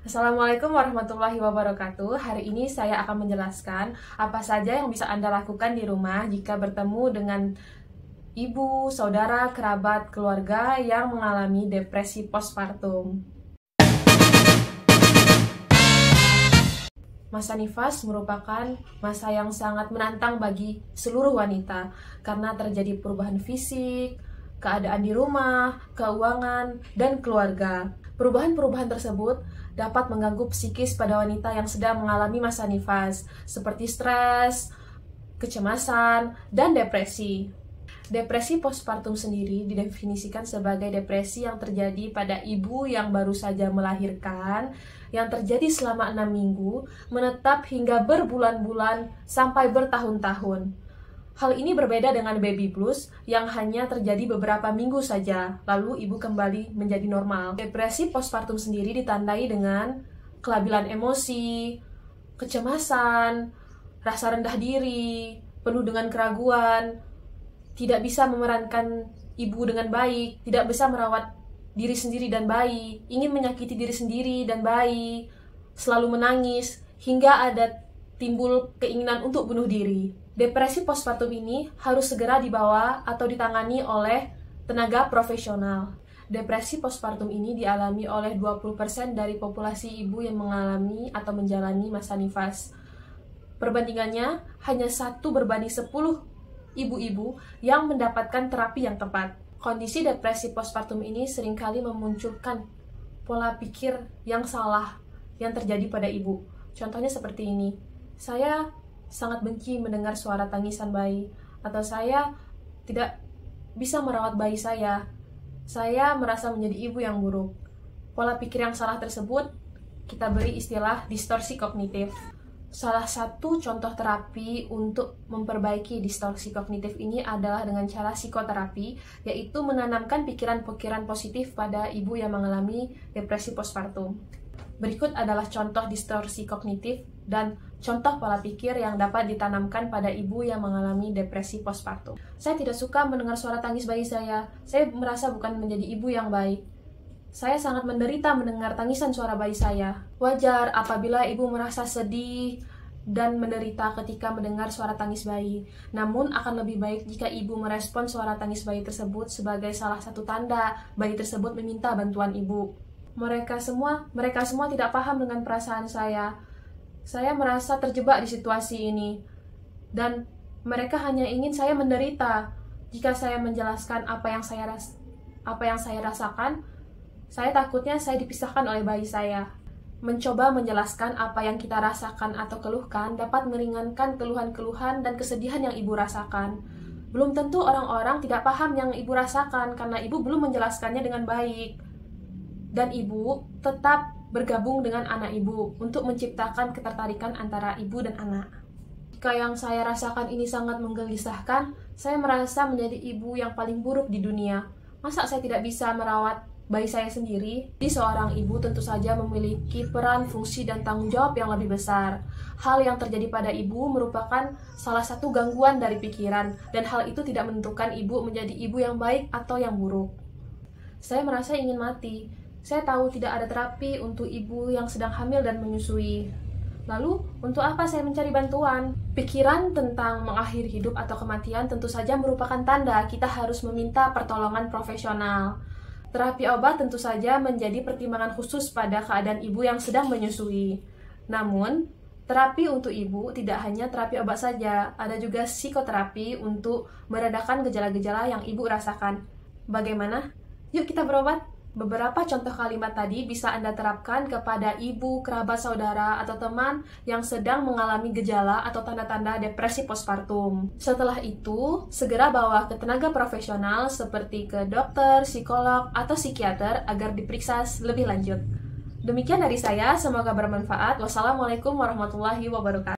Assalamualaikum warahmatullahi wabarakatuh. Hari ini saya akan menjelaskan apa saja yang bisa Anda lakukan di rumah jika bertemu dengan ibu, saudara, kerabat, keluarga yang mengalami depresi postpartum. Masa nifas merupakan masa yang sangat menantang bagi seluruh wanita karena terjadi perubahan fisik, keadaan di rumah, keuangan, dan keluarga. Perubahan-perubahan tersebut dapat mengganggu psikis pada wanita yang sedang mengalami masa nifas, seperti stres, kecemasan, dan depresi. Depresi postpartum sendiri didefinisikan sebagai depresi yang terjadi pada ibu yang baru saja melahirkan, yang terjadi selama 6 minggu, menetap hingga berbulan-bulan sampai bertahun-tahun. Hal ini berbeda dengan baby blues yang hanya terjadi beberapa minggu saja, lalu ibu kembali menjadi normal. Depresi postpartum sendiri ditandai dengan kelabilan emosi, kecemasan, rasa rendah diri, penuh dengan keraguan, tidak bisa memerankan ibu dengan baik, tidak bisa merawat diri sendiri dan bayi, ingin menyakiti diri sendiri dan bayi, selalu menangis, hingga ada timbul keinginan untuk bunuh diri. Depresi postpartum ini harus segera dibawa atau ditangani oleh tenaga profesional. Depresi postpartum ini dialami oleh 20% dari populasi ibu yang mengalami atau menjalani masa nifas. Perbandingannya hanya 1 berbanding 10 ibu-ibu yang mendapatkan terapi yang tepat. Kondisi depresi postpartum ini seringkali memunculkan pola pikir yang salah yang terjadi pada ibu. Contohnya seperti ini, saya sangat benci mendengar suara tangisan bayi, atau saya tidak bisa merawat bayi saya merasa menjadi ibu yang buruk. Pola pikir yang salah tersebut kita beri istilah distorsi kognitif. Salah satu contoh terapi untuk memperbaiki distorsi kognitif ini adalah dengan cara psikoterapi, yaitu menanamkan pikiran-pikiran positif pada ibu yang mengalami depresi postpartum. Berikut adalah contoh distorsi kognitif dan contoh pola pikir yang dapat ditanamkan pada ibu yang mengalami depresi postpartum. Saya tidak suka mendengar suara tangis bayi saya merasa bukan menjadi ibu yang baik. Saya sangat menderita mendengar tangisan suara bayi saya. Wajar apabila ibu merasa sedih dan menderita ketika mendengar suara tangis bayi. Namun akan lebih baik jika ibu merespon suara tangis bayi tersebut sebagai salah satu tanda bayi tersebut meminta bantuan ibu. Mereka semua tidak paham dengan perasaan saya. Saya merasa terjebak di situasi ini, dan mereka hanya ingin saya menderita. Jika saya menjelaskan apa yang saya rasakan, saya takutnya saya dipisahkan oleh bayi saya. Mencoba menjelaskan apa yang kita rasakan atau keluhkan dapat meringankan keluhan-keluhan dan kesedihan yang ibu rasakan. Belum tentu orang-orang tidak paham yang ibu rasakan karena ibu belum menjelaskannya dengan baik. Dan ibu tetap bergabung dengan anak ibu untuk menciptakan ketertarikan antara ibu dan anak. Jika yang saya rasakan ini sangat menggelisahkan, saya merasa menjadi ibu yang paling buruk di dunia. Masa saya tidak bisa merawat bayi saya sendiri? Jadi seorang ibu tentu saja memiliki peran, fungsi, dan tanggung jawab yang lebih besar. Hal yang terjadi pada ibu merupakan salah satu gangguan dari pikiran, dan hal itu tidak menentukan ibu menjadi ibu yang baik atau yang buruk. Saya merasa ingin mati. Saya tahu tidak ada terapi untuk ibu yang sedang hamil dan menyusui. Lalu, untuk apa saya mencari bantuan? Pikiran tentang mengakhiri hidup atau kematian tentu saja merupakan tanda kita harus meminta pertolongan profesional. Terapi obat tentu saja menjadi pertimbangan khusus pada keadaan ibu yang sedang menyusui. Namun, terapi untuk ibu tidak hanya terapi obat saja, ada juga psikoterapi untuk meredakan gejala-gejala yang ibu rasakan. Bagaimana? Yuk kita berobat! Beberapa contoh kalimat tadi bisa Anda terapkan kepada ibu, kerabat, saudara, atau teman yang sedang mengalami gejala atau tanda-tanda depresi postpartum. Setelah itu, segera bawa ke tenaga profesional seperti ke dokter, psikolog, atau psikiater agar diperiksa lebih lanjut. Demikian dari saya, semoga bermanfaat. Wassalamualaikum warahmatullahi wabarakatuh.